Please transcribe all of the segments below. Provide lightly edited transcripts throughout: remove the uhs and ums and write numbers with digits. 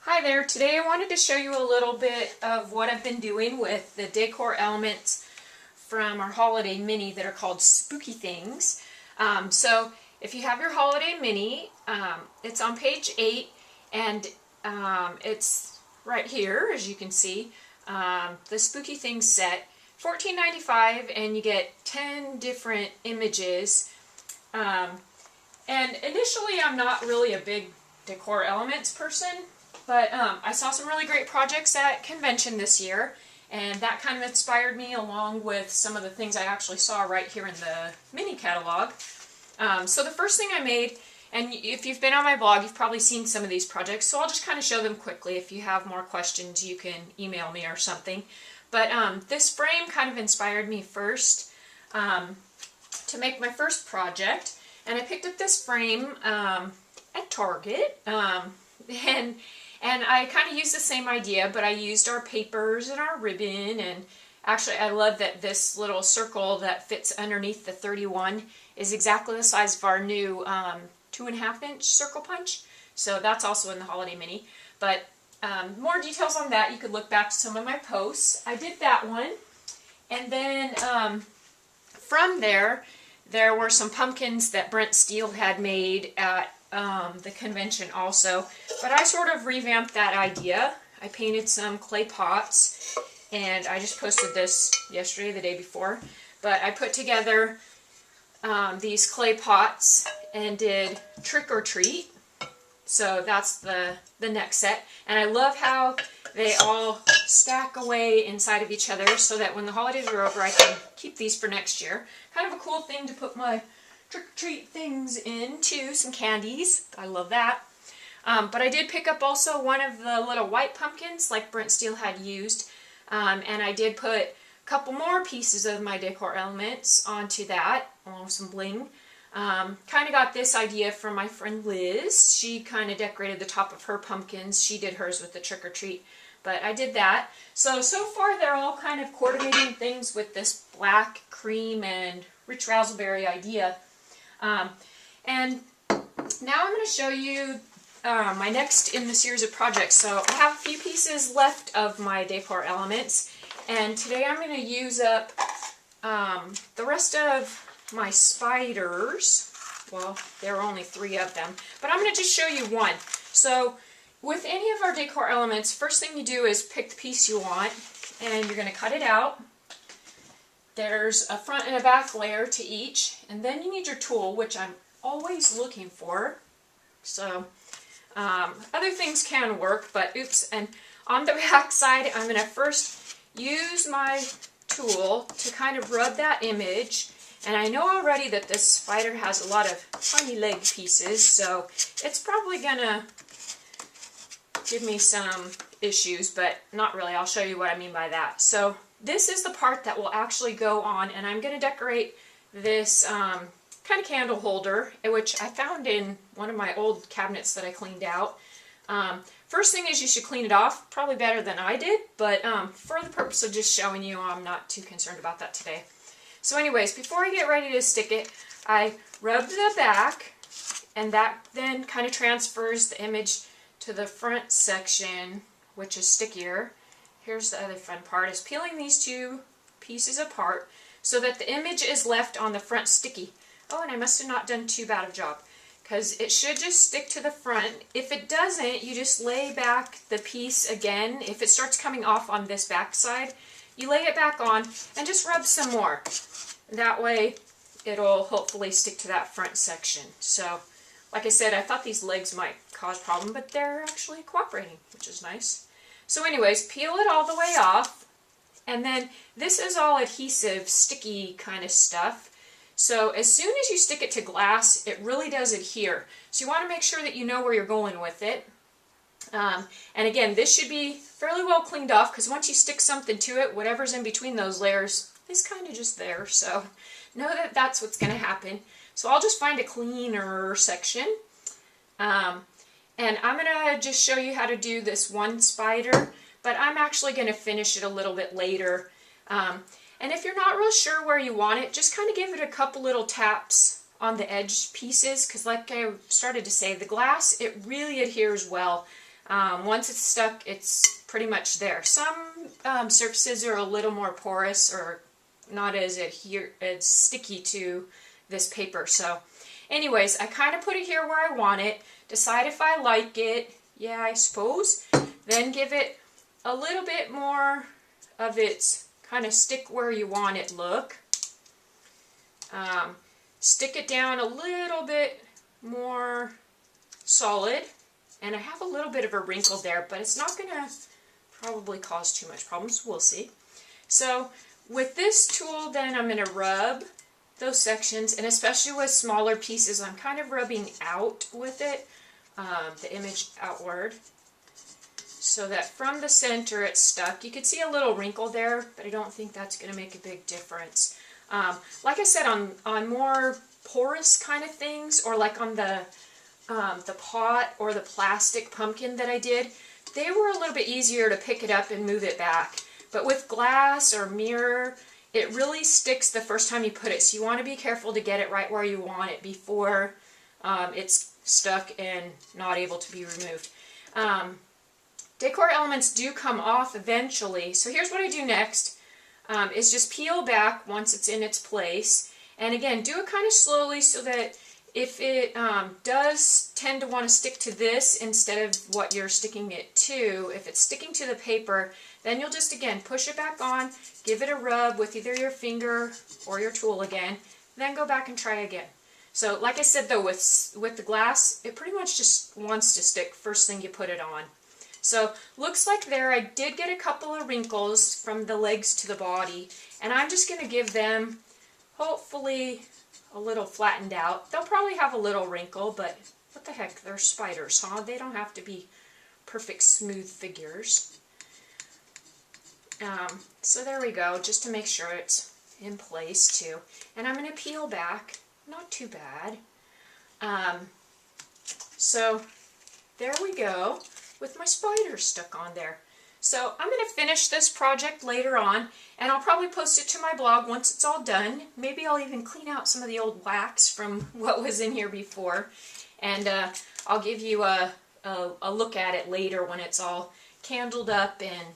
Hi there, today I wanted to show you a little bit of what I've been doing with the decor elements from our holiday mini that are called Spooky Things. So if you have your holiday mini, it's on page 8 and it's right here, as you can see, the Spooky Things set, $14.95, and you get 10 different images. And initially I'm not really a big decor elements person, but I saw some really great projects at convention this year, and that kind of inspired me, along with some of the things I actually saw right here in the mini catalog. So the first thing I made, and if you've been on my blog, you've probably seen some of these projects, so I'll just kind of show them quickly. If you have more questions, you can email me or something. But this frame kind of inspired me first to make my first project, and I picked up this frame at Target, and I kind of used the same idea, but I used our papers and our ribbon, and actually I love that this little circle that fits underneath the 31 is exactly the size of our new 2.5-inch circle punch, so that's also in the holiday mini. But more details on that, you could look back to some of my posts. I did that one, and then from there were some pumpkins that Brent Steele had made at the convention also, but I sort of revamped that idea. I painted some clay pots, and I just posted this yesterday, the day before, but I put together these clay pots and did Trick or Treat, so that's the next set, and I love how they all stack away inside of each other so that when the holidays are over I can keep these for next year. Kind of a cool thing to put my trick-or-treat things into, some candies. I love that. But I did pick up also one of the little white pumpkins like Brent Steele had used, and I did put a couple more pieces of my decor elements onto that, along with some bling. Kind of got this idea from my friend Liz. She kind of decorated the top of her pumpkins. She did hers with the trick-or-treat, but I did that. So far they're all kind of coordinating things with this black, cream, and rich raspberry idea. And now I'm going to show you my next in the series of projects. So I have a few pieces left of my decor elements, and today I'm going to use up the rest of my spiders. Well, there are only 3 of them, but I'm going to just show you one. So with any of our decor elements, first thing you do is pick the piece you want, and you're going to cut it out. There's a front and a back layer to each, and then you need your tool, which I'm always looking for. So other things can work, but oops. And on the back side, I'm going to first use my tool to kind of rub that image. And I know already that this spider has a lot of tiny leg pieces, so it's probably going to give me some issues, but not really. I'll show you what I mean by that. So this is the part that will actually go on, and I'm going to decorate this kind of candle holder, which I found in one of my old cabinets that I cleaned out. First thing is you should clean it off, probably better than I did, but for the purpose of just showing you, I'm not too concerned about that today. So anyways, before I get ready to stick it, I rubbed the back, and that then kind of transfers the image to the front section, which is stickier. Here's the other fun part, is peeling these 2 pieces apart so that the image is left on the front sticky. Oh, and I must have not done too bad of a job, because it should just stick to the front. If it doesn't, you just lay back the piece again. If it starts coming off on this back side, you lay it back on and just rub some more. That way it'll hopefully stick to that front section. So like I said, I thought these legs might cause problem, but they're actually cooperating, which is nice. So anyways, peel it all the way off, and then this is all adhesive, sticky kind of stuff. So as soon as you stick it to glass, it really does adhere. So you want to make sure that you know where you're going with it. And again, this should be fairly well cleaned off, because once you stick something to it, whatever's in between those layers is kind of just there. So know that that's what's going to happen. So I'll just find a cleaner section. And I'm going to just show you how to do this one spider, but I'm actually going to finish it a little bit later. And if you're not real sure where you want it, just kind of give it a couple little taps on the edge pieces, because like I started to say, the glass, it really adheres well. Once it's stuck, it's pretty much there. Some surfaces are a little more porous or not as sticky to this paper. So anyways, I kind of put it here where I want it, decide if I like it, yeah, I suppose, then give it a little bit more of its kind of stick where you want it look. Stick it down a little bit more solid, and I have a little bit of a wrinkle there, but it's not going to probably cause too much problems. We'll see. So with this tool, then I'm going to rub those sections, and especially with smaller pieces, I'm kind of rubbing out with it, the image outward, so that from the center it's stuck. You can see a little wrinkle there, but I don't think that's going to make a big difference. Like I said, on more porous kind of things, or like on the pot or the plastic pumpkin that I did, they were a little bit easier to pick it up and move it back. But with glass or mirror, it really sticks the first time you put it, so you want to be careful to get it right where you want it before it's stuck and not able to be removed. Decor elements do come off eventually, so here's what I do next, is just peel back once it's in its place, and again, do it kind of slowly so that if it does tend to want to stick to this instead of what you're sticking it to, if it's sticking to the paper, then you'll just again push it back on, give it a rub with either your finger or your tool again, then go back and try again. So like I said though, with the glass, it pretty much just wants to stick first thing you put it on. So looks like there I did get a couple of wrinkles from the legs to the body, and I'm just going to give them hopefully a little flattened out. They'll probably have a little wrinkle, but what the heck, they're spiders, huh? They don't have to be perfect smooth figures. So there we go, just to make sure it's in place too. And I'm going to peel back, not too bad. So there we go, with my spiders stuck on there. So I'm going to finish this project later on, and I'll probably post it to my blog once it's all done. Maybe I'll even clean out some of the old wax from what was in here before, and I'll give you a look at it later when it's all candled up and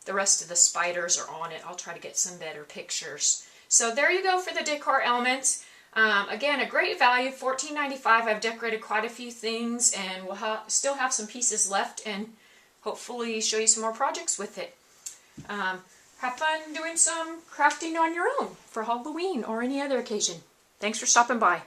the rest of the spiders are on it. I'll try to get some better pictures. So there you go for the decor elements. Again, a great value, $14.95. I've decorated quite a few things, and we'll still have some pieces left, and hopefully show you some more projects with it. Have fun doing some crafting on your own for Halloween or any other occasion. Thanks for stopping by.